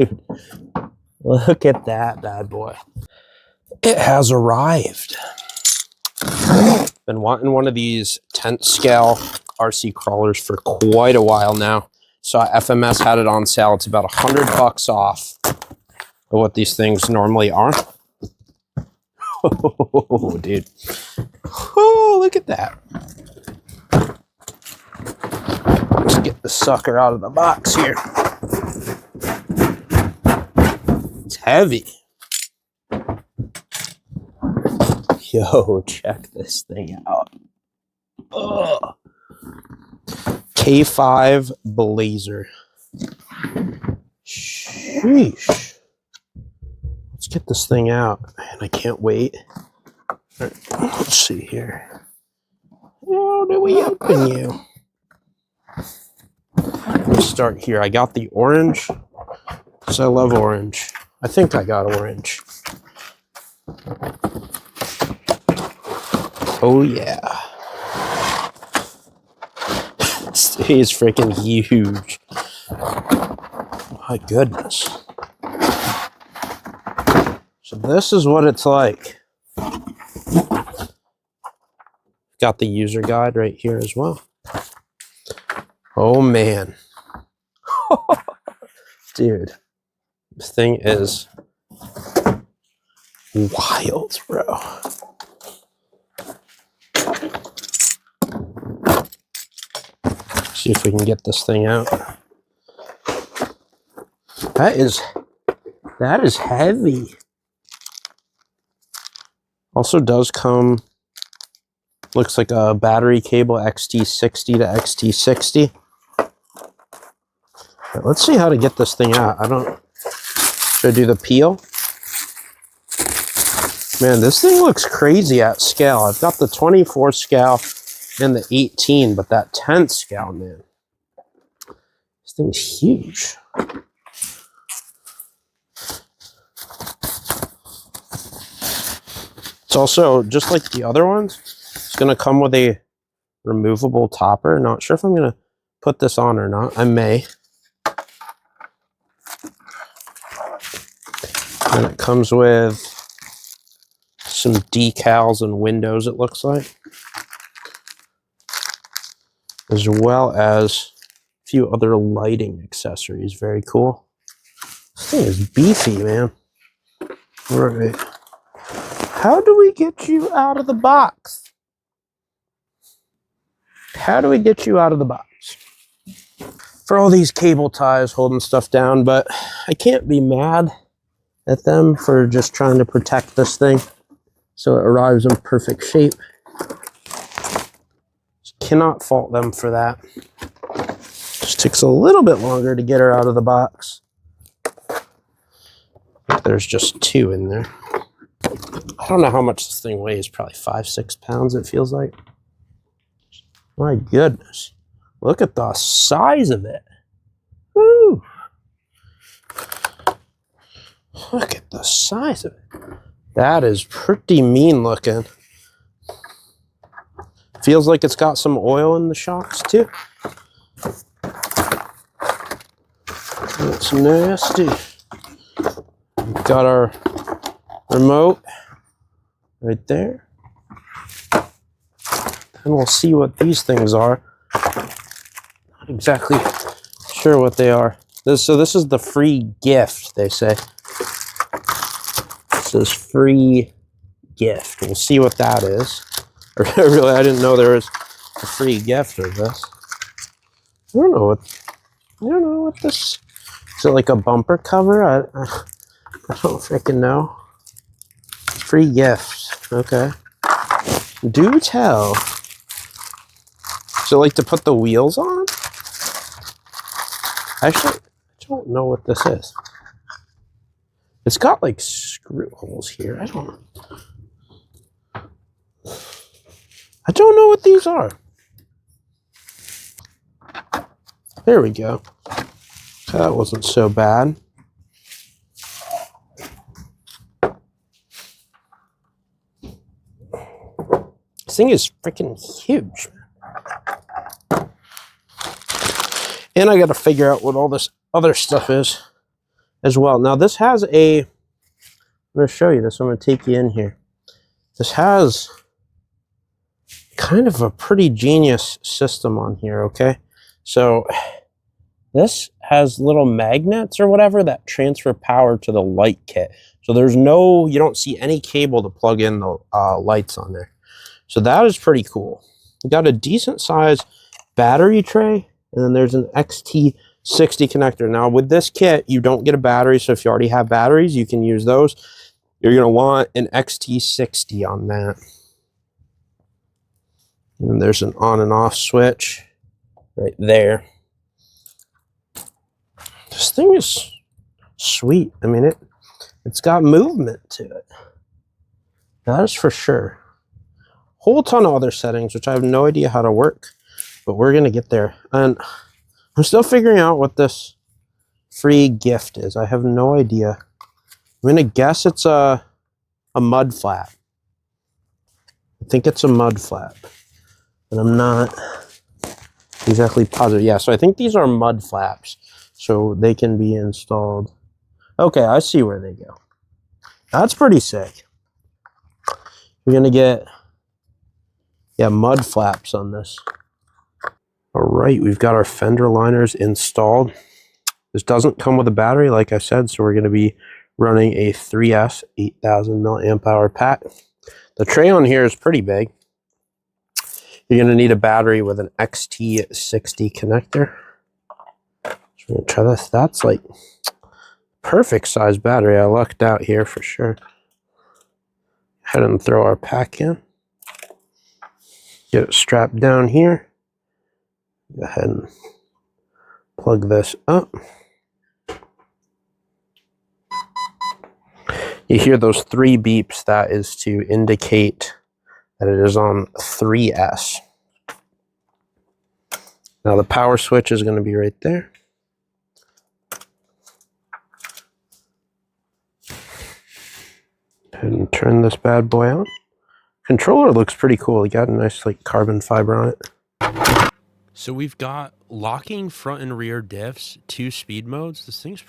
Dude, look at that bad boy. It has arrived. Been wanting one of these tent scale RC crawlers for quite a while now. Saw FMS had it on sale. It's about $100 off of what these things normally are. Oh, dude. Oh, look at that. Let's get the sucker out of the box here. It's heavy. Yo, check this thing out. Ugh. K5 Blazer. Sheesh. Let's get this thing out. Man, I can't wait. All right, let's see here. How do we open you? Let's start here. I got the orange because I love orange. I think I got orange. Oh, yeah. This thing is freaking huge. My goodness. So this is what it's like. Got the user guide right here as well. Oh, man. Dude. This thing is wild, bro. See if we can get this thing out. That is heavy. Also does come, looks like a battery cable XT60 to XT60. But let's see how to get this thing out. Should I do the peel? Man, this thing looks crazy at scale. I've got the 24 scale and the 18, but that 10 scale, man. This thing's huge. It's also, just like the other ones, it's going to come with a removable topper. Not sure if I'm going to put this on or not. I may. And it comes with some decals and windows, it looks like. As well as a few other lighting accessories. Very cool. This thing is beefy, man. All right. How do we get you out of the box? How do we get you out of the box? For all these cable ties holding stuff down, but I can't be mad at them for just trying to protect this thing so it arrives in perfect shape. Just cannot fault them for that. Just takes a little bit longer to get her out of the box. There's just two in there. I don't know how much this thing weighs, probably 5-6 pounds it feels like. My goodness. Look at the size of it. Woo! Look at the size of it. That is pretty mean looking. Feels like it's got some oil in the shocks too. That's nasty. We've got our remote right there. And we'll see what these things are. Not exactly sure what they are. So this is the free gift, they say. This is free gift. We'll see what that is. Really, I didn't know there was a free gift of this. I don't know what this is. It like a bumper cover? I don't freaking know. Free gift. Okay. Do tell. So like to put the wheels on? Actually, I don't know what this is. It's got like screw holes here. I don't know what these are. There we go. That wasn't so bad. This thing is freaking huge. And I got to figure out what all this other stuff is. as well. Now this has a, I'm going to show you this. I'm going to take you in here. This has kind of a pretty genius system on here, okay? So this has little magnets or whatever that transfer power to the light kit. So there's no, you don't see any cable to plug in the lights on there. So that is pretty cool. We got a decent size battery tray, and then there's an XT60 connector. Now with this kit, you don't get a battery, so if you already have batteries, you can use those. You're gonna want an XT60 on that. And there's an on and off switch right there. This thing is sweet. I mean, it's got movement to it. That is for sure. Whole ton of other settings, which I have no idea how to work, but we're going to get there. And I'm still figuring out what this free gift is. I have no idea. I'm going to guess it's a mud flap. I think it's a mud flap, but I'm not exactly positive. Yeah, so I think these are mud flaps, so they can be installed. Okay, I see where they go. That's pretty sick. You're going to get, yeah, mud flaps on this. All right, we've got our fender liners installed. This doesn't come with a battery, like I said, so we're going to be running a 3S 8,000 milliamp hour pack. The tray on here is pretty big. You're going to need a battery with an XT60 connector. So we're going to try this. That's like perfect size battery. I lucked out here for sure. Head and throw our pack in. Get it strapped down here. Go ahead and plug this up. You hear those 3 beeps. That is to indicate that it is on 3S. Now the power switch is going to be right there. Go ahead and turn this bad boy on. Controller looks pretty cool. You got a nice like carbon fiber on it. So we've got locking front and rear diffs, 2 speed modes. This thing's